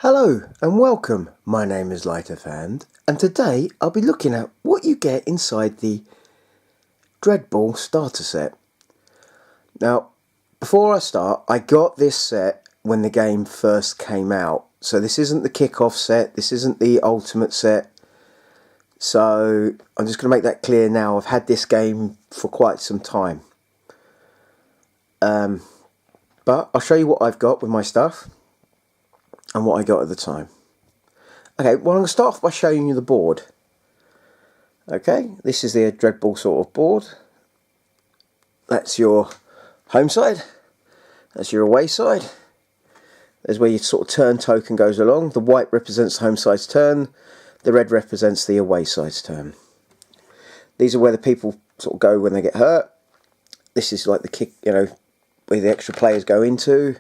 Hello and welcome, my name is Lighterfand, and today I'll be looking at what you get inside the Dreadball starter set. Now, before I start, I got this set when the game first came out, so this isn't the kickoff set, this isn't the ultimate set, so I'm just going to make that clear now. I've had this game for quite some time, but I'll show you what I've got with my stuff and what I got at the time. Okay, well I'm going to start off by showing you the board. Okay, this is the Dreadball sort of board. That's your home side, that's your away side. There's where your sort of turn token goes along. The white represents the home side's turn, the red represents the away side's turn. These are where the people sort of go when they get hurt. This is like the kick, where the extra players go into.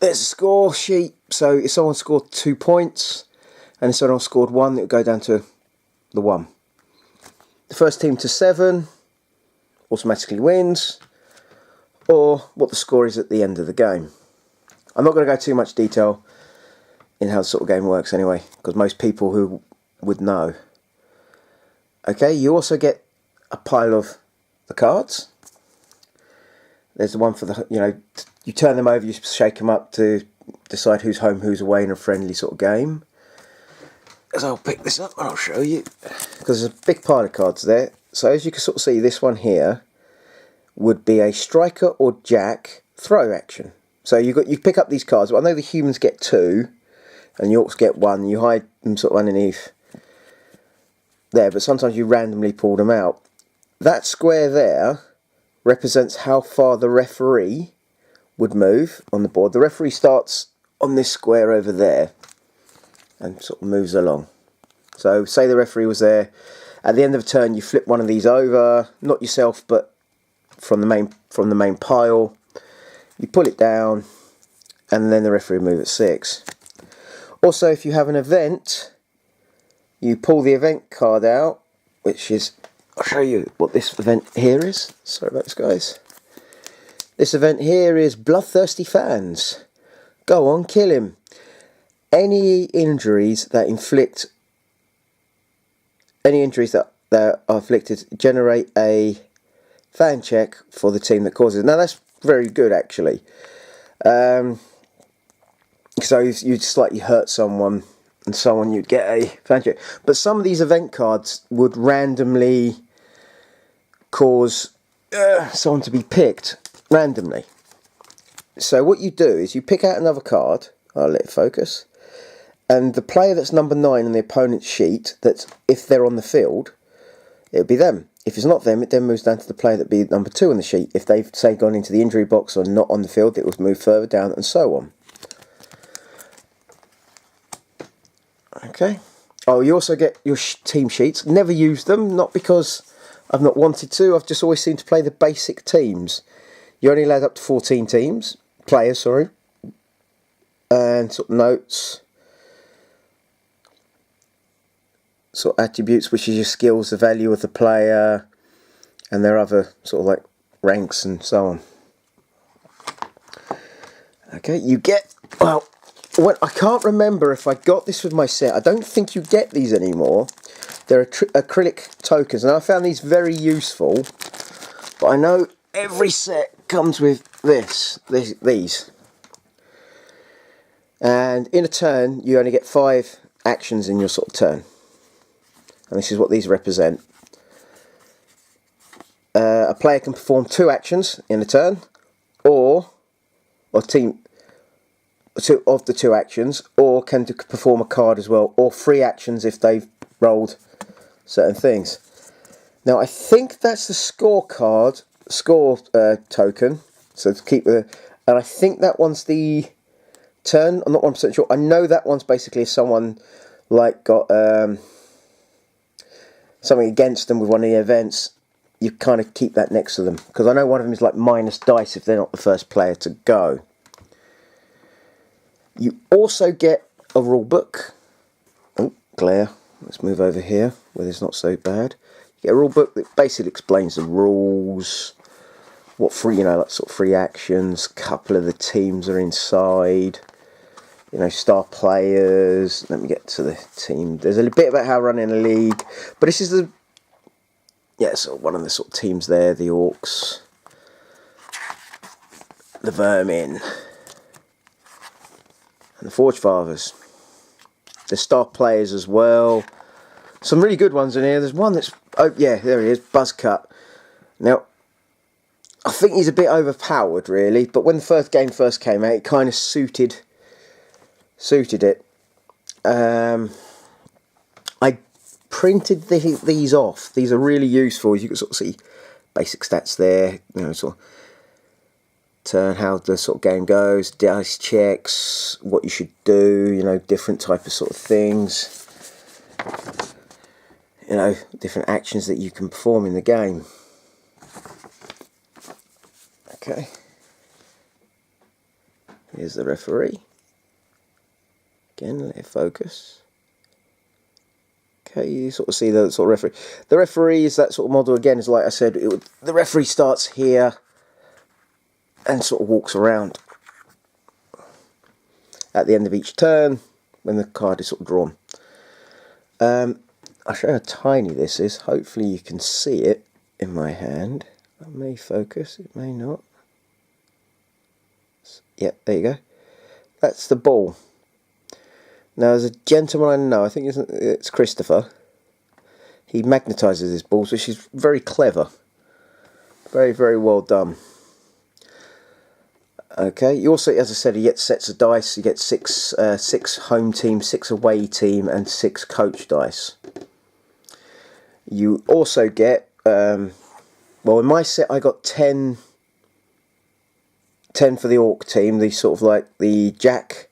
There's a score sheet, so if someone scored 2 points and if someone scored 1, it would go down to the 1. The first team to 7 automatically wins, or what the score is at the end of the game. I'm not going to go too much detail in how the sort of game works anyway, because most people who would know. Okay, you also get a pile of the cards. There's the one for the, you turn them over, you shake them up to decide who's home, who's away in a friendly sort of game. As I'll pick this up and I'll show you, because there's a big pile of cards there. So as you can sort of see, this one here would be a striker or jack throw action. So you pick up these cards. Well, I know the humans get 2 and the orcs get 1. You hide them sort of underneath there, but sometimes you randomly pull them out. That square there represents how far the referee would move on the board. The referee starts on this square over there and sort of moves along. So say the referee was there, at the end of a turn you flip one of these over, not yourself but from the main pile, you pull it down and then the referee will move at 6. Also, if you have an event, you pull the event card out, which is, I'll show you what this event here is. Sorry about this, guys. This event here is Bloodthirsty Fans. Go on, kill him. Any injuries that are inflicted generate a fan check for the team that causes it. Now that's very good actually. So you'd slightly hurt someone and so on, you'd get a fan check. But some of these event cards would randomly cause someone to be picked randomly. So what you do is you pick out another card, I'll let it focus, and the player that's number 9 on the opponent's sheet, that if they're on the field, it would be them. If it's not them, it then moves down to the player that be number 2 on the sheet. If they've, say, gone into the injury box or not on the field, it would move further down and so on. Okay. Oh, you also get your team sheets. Never use them, not because I've not wanted to, I've just always seemed to play the basic teams. You're only allowed up to 14 players, sorry. And sort of notes, sort of attributes, which is your skills, the value of the player, and their other sort of like ranks and so on. Okay, you get, well, I can't remember if I got this with my set. I don't think you get these anymore. They're acrylic tokens, and I found these very useful, but I know every set comes with these. And in a turn, you only get 5 actions in your sort of turn. And this is what these represent. A player can perform 2 actions in a turn, or team of the 2 actions, or can perform a card as well, or 3 actions if they've rolled certain things. Now I think that's the score token, so to keep the, and I think that one's the turn. I'm not 100% sure. I know that one's basically if someone like got something against them with one of the events, you kind of keep that next to them, because I know one of them is like minus dice if they're not the first player to go. You also get a rule book. Oh, glare. Let's move over here where it's not so bad. You get a rule book that basically explains the rules, what free, like sort of free actions, couple of the teams are inside. you know, star players. Let me get to the team. There's a bit about how running a league, but this is the, yeah, sort of one of the sort of teams there. The Orcs, the Vermin, and the Forge Fathers. There's star players as well. Some really good ones in here. There's one that's, oh yeah, there he is, Buzzcut. Now, I think he's a bit overpowered really, but when the first game first came out, it kind of suited it. I printed these off. These are really useful. You can sort of see basic stats there, you know, sort of turn, how the sort of game goes, dice checks, what you should do, you know, different type of sort of things, you know, different actions that you can perform in the game. Okay, here's the referee. Again, let it focus. Okay, you sort of see the sort of referee. The referee is that sort of model again. Is like I said, the referee starts here and sort of walks around at the end of each turn when the card is sort of drawn. I'll show you how tiny this is. Hopefully you can see it in my hand. It may focus, it may not. Yep, there you go. That's the ball. Now there's a gentleman I know, I think it's Christopher. He magnetises his balls, which is very clever. Very, very well done. Okay, you also, as I said, you get sets of dice. You get six home team, 6 away team, and 6 coach dice. You also get, well, in my set I got 10 for the Orc team. The sort of like the Jack,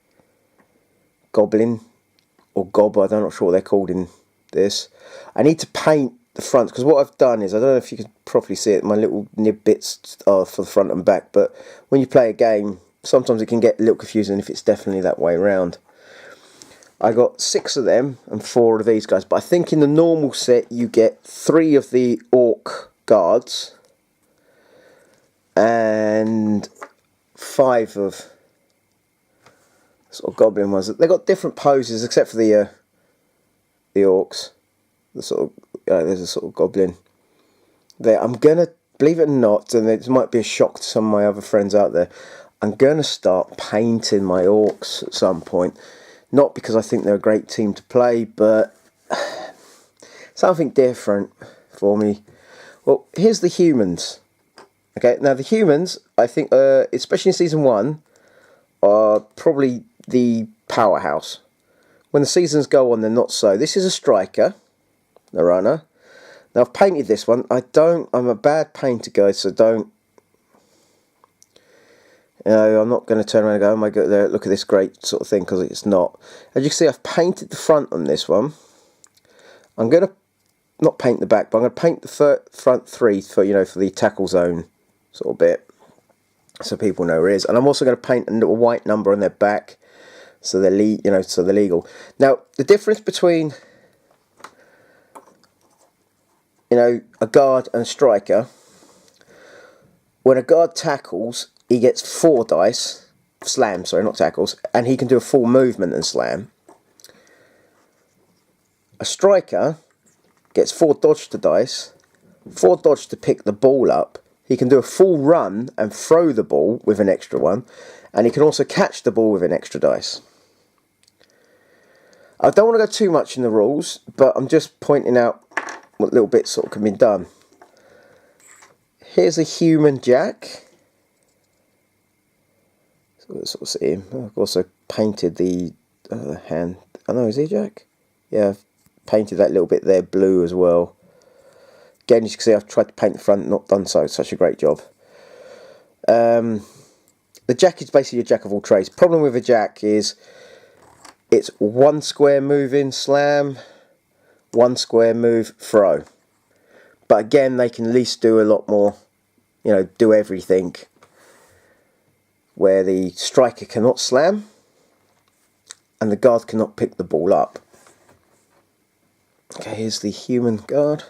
Goblin, or Gob, I'm not sure what they're called in this. I need to paint the front, because what I've done is, I don't know if you can properly see it, my little nib bits are for the front and back, but when you play a game, sometimes it can get a little confusing if it's definitely that way around. I got 6 of them and 4 of these guys, but I think in the normal set you get 3 of the Orc guards and 5 of sort of Goblin ones. They've got different poses except for the Orcs. The sort of there's a sort of Goblin there. I'm gonna, believe it or not, and it might be a shock to some of my other friends out there, I'm gonna start painting my Orcs at some point. Not because I think they're a great team to play, but something different for me. Well, here's the humans. Okay, now the humans, I think, especially in season 1, are probably the powerhouse. When the seasons go on, they're not so. This is a striker, the runner. Now I've painted this one. I'm a bad painter, guys, so don't, you know, I'm not going to turn around and go, oh my god, look at this great sort of thing, because it's not. As you can see, I've painted the front on this one. I'm going to not paint the back, but I'm going to paint the front 3 for, you know, for the tackle zone sort of bit, so people know where it is. And I'm also going to paint a little white number on their back, so they're legal. Now the difference between, you know, a guard and a striker, when a guard tackles, he gets 4 dice, slam, sorry, not tackles, and he can do a full movement and slam. A striker gets 4 dodge to dice, 4 dodge to pick the ball up. He can do a full run and throw the ball with an extra 1, and he can also catch the ball with an extra dice. I don't want to go too much in the rules, but I'm just pointing out what little bits sort of can be done. Here's a human Jack. So we'll sort of see him. I've also painted the hand. Oh no, is he Jack? Yeah, I've painted that little bit there blue as well. Again, as you can see, I've tried to paint the front, not done so. It's such a great job. The Jack is basically a jack of all trades. Problem with a Jack is it's 1 square move in slam, 1 square move throw. But again, they can at least do a lot more, you know, do everything. Where the striker cannot slam and the guard cannot pick the ball up. Okay, here's the human guard.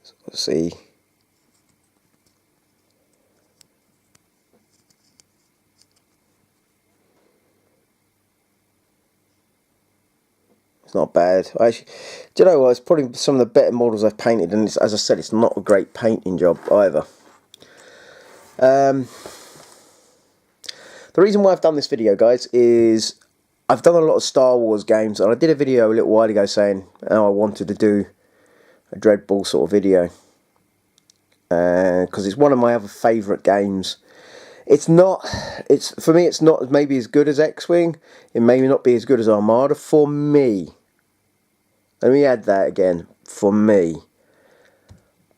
So let's see. It's not bad. Actually, do you know what? It's probably some of the better models I've painted, and as I said, it's not a great painting job either. The reason why I've done this video, guys, is I've done a lot of Star Wars games, and I did a video a little while ago saying how I wanted to do a dreadball sort of video, because it's one of my other favourite games. For me, it's not maybe as good as X-Wing. It may not be as good as Armada for me. Let me add that again, for me.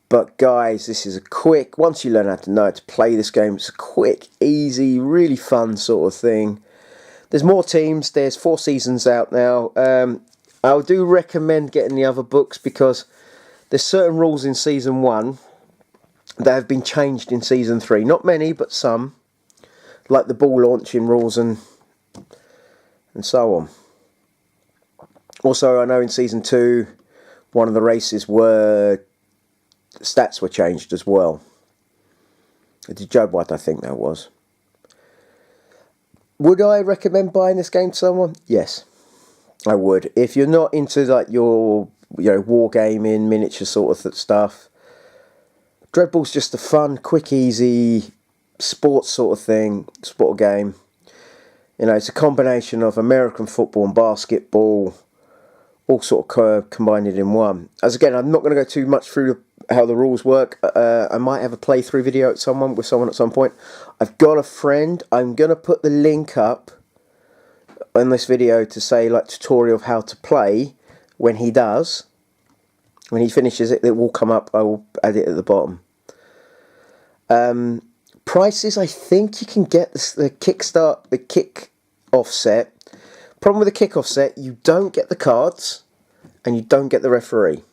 But guys, this is a quick, once you learn how to play this game, it's a quick, easy, really fun sort of thing. There's more teams, there's 4 seasons out now. I do recommend getting the other books, because there's certain rules in Season 1 that have been changed in Season 3. Not many, but some. Like the ball launching rules and so on. Also, I know in Season 2, one of the races stats were changed as well. Did Joe White, I think that was. Would I recommend buying this game to someone? Yes, I would. If you're not into like your wargaming, miniature sort of stuff, Dreadball's just a fun, quick, easy sports sort of thing, sport game. You know, it's a combination of American football and basketball, all sort of combined in one. As again, I'm not going to go too much through how the rules work. I might have a playthrough video with someone at some point. I've got a friend. I'm going to put the link up in this video to say like tutorial of how to play. When he does, when he finishes it, it will come up. I will add it at the bottom. Prices, I think you can get the kick-off set. Problem with the kick-off set, you don't get the cards and you don't get the referee.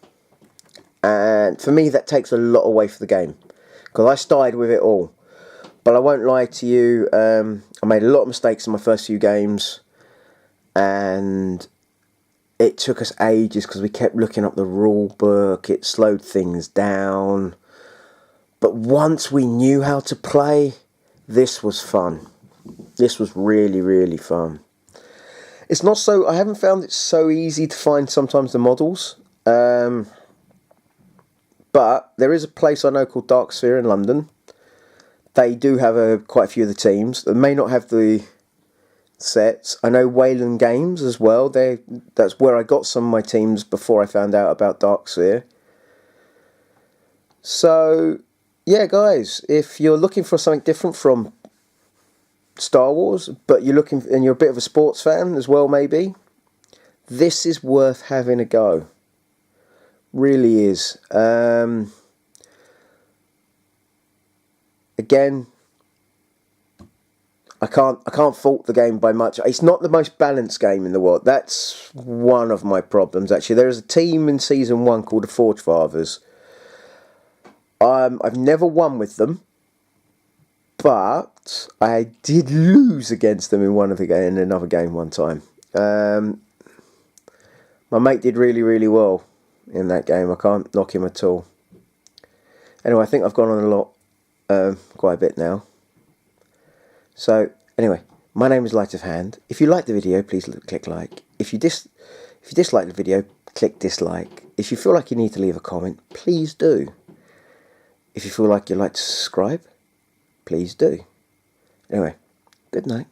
And for me, that takes a lot away from the game, because I started with it all. But I won't lie to you, I made a lot of mistakes in my first few games, and it took us ages because we kept looking up the rule book. It slowed things down. But once we knew how to play, this was fun. This was really, really fun. It's not so, I haven't found it so easy to find sometimes the models. But there is a place I know called Dark Sphere in London. They do have quite a few of the teams. They may not have the sets. I know Wayland Games as well. That's where I got some of my teams before I found out about Dark Sphere. So, yeah, guys, if you're looking for something different from Star Wars, but you're a bit of a sports fan as well, maybe, this is worth having a go. Really is. Again, I can't fault the game by much. It's not the most balanced game in the world. That's one of my problems, actually. There is a team in Season 1 called the Forge Fathers. I've never won with them, but I did lose against them in another game one time. My mate did really, really well in that game. I can't knock him at all. Anyway, I think I've gone on a lot, quite a bit now. So, anyway, my name is Light of Hand. If you like the video, please click like. If you dislike the video, click dislike. If you feel like you need to leave a comment, please do. If you feel like you'd like to subscribe, please do. Anyway, good night.